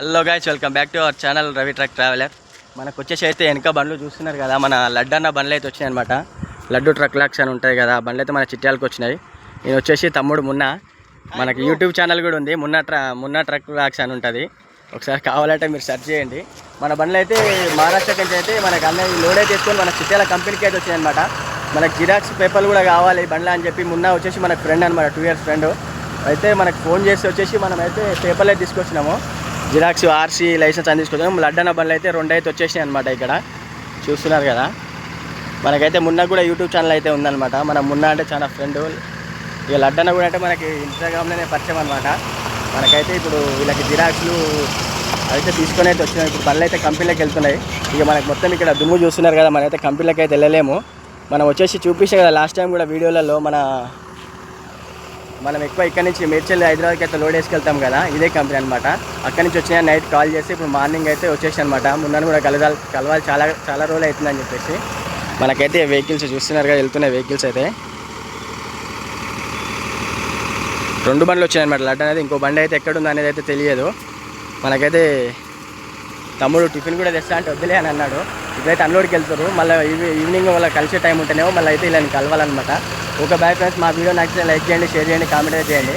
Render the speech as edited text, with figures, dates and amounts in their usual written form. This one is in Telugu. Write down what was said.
Hello guys, welcome back to our channel Ravi truck traveller. మనకు వచ్చేసి అయితే వెనక బండ్లు చూస్తున్నారు కదా, మన లడ్డు అన్న బండ్లు అయితే వచ్చినాయి అనమాట. లడ్డు ట్రక్ లాక్స్ అని ఉంటాయి కదా, బండ్లు అయితే మన చిట్యాలకు వచ్చినాయి. నేను వచ్చేసి తమ్ముడు మనకి యూట్యూబ్ ఛానల్ కూడా ఉంది, మున్నా ట్రక్ లాక్స్ అని ఉంటుంది. ఒకసారి కావాలంటే మీరు సెర్చ్ చేయండి. మన బండ్లు అయితే మహారాష్ట్ర నుంచి అయితే మనకు అన్నీ లోడ్ అయితే తీసుకొని మన చిట్యాల కంపెనీకి అయితే వచ్చినాయి అనమాట. మనకు జిరాక్స్ పేపర్లు కూడా కావాలి బండ్లు అని చెప్పి మున్నా వచ్చేసి మనకు ఫ్రెండ్ అనమాట, 2 years ఫ్రెండ్ అయితే మనకు ఫోన్ చేసి వచ్చేసి మనం అయితే పేపర్లు అయితే తీసుకొచ్చినాము. జిరాక్స్, ఆర్సీ, లైసెన్స్ అని తీసుకొచ్చాము. లడ్డన్న బండ్లు అయితే 2 అయితే వచ్చేసినాయి అనమాట. ఇక్కడ చూస్తున్నారు కదా, మనకైతే మున్నా కూడా యూట్యూబ్ ఛానల్ అయితే ఉందన్నమాట. మన మున్నా అంటే చాలా ఫ్రెండ్. ఇక లడ్డన్న కూడా అంటే మనకి ఇన్స్టాగ్రామ్లోనే పరిచయం అనమాట. మనకైతే ఇప్పుడు వీళ్ళకి జిరాక్స్లు అయితే తీసుకొని అయితే వచ్చినాయి. ఇప్పుడు బండ్లు అయితే కంపెనీలోకి వెళ్తున్నాయి. ఇక మనకు మొత్తం ఇక్కడ దుమ్ము చూస్తున్నారు కదా, మనమైతే కంపెనీలోకి అయితే వెళ్ళలేము. మనం వచ్చేసి చూపించాం కదా లాస్ట్ టైం కూడా వీడియోలలో, మనం ఎక్కువ ఇక్కడ నుంచి మేడ్చల్ హైదరాబాద్కి అయితే లోడ్ వేసుకెళ్తాం కదా, ఇదే కంపెనీ అనమాట. అక్కడి నుంచి వచ్చిన నైట్ కాల్ చేసి ఇప్పుడు మార్నింగ్ అయితే వచ్చేసి అనమాట. మున్నాను కూడా కలవాలి చాలా రోజులు అవుతుందని చెప్పేసి మనకైతే వెహికల్స్ చూస్తున్నారు కదా, వెళ్తున్నాయి వెహికల్స్ అయితే. 2 బండ్లు వచ్చాయి అనమాట. లడ్డు అనేది ఇంకో బండి అయితే ఎక్కడుంది అనేది అయితే తెలియదు. మనకైతే తమ్ముడు టిఫిన్ కూడా తెస్తా అంటే వద్దులే అని అన్నాడు. ఇప్పుడైతే అన్లోడ్కి వెళ్తారు. మళ్ళీ ఈవినింగ్ వాళ్ళ కలిసే టైం ఉంటేనేమో మళ్ళీ అయితే ఇలా కలవాలన్నమాట. ఓకే బాయ్ ఫ్రెండ్స్, మా వీడియో నచ్చితే లైక్ చేయండి, షేర్ చేయండి, కామెంట్ చేయండి.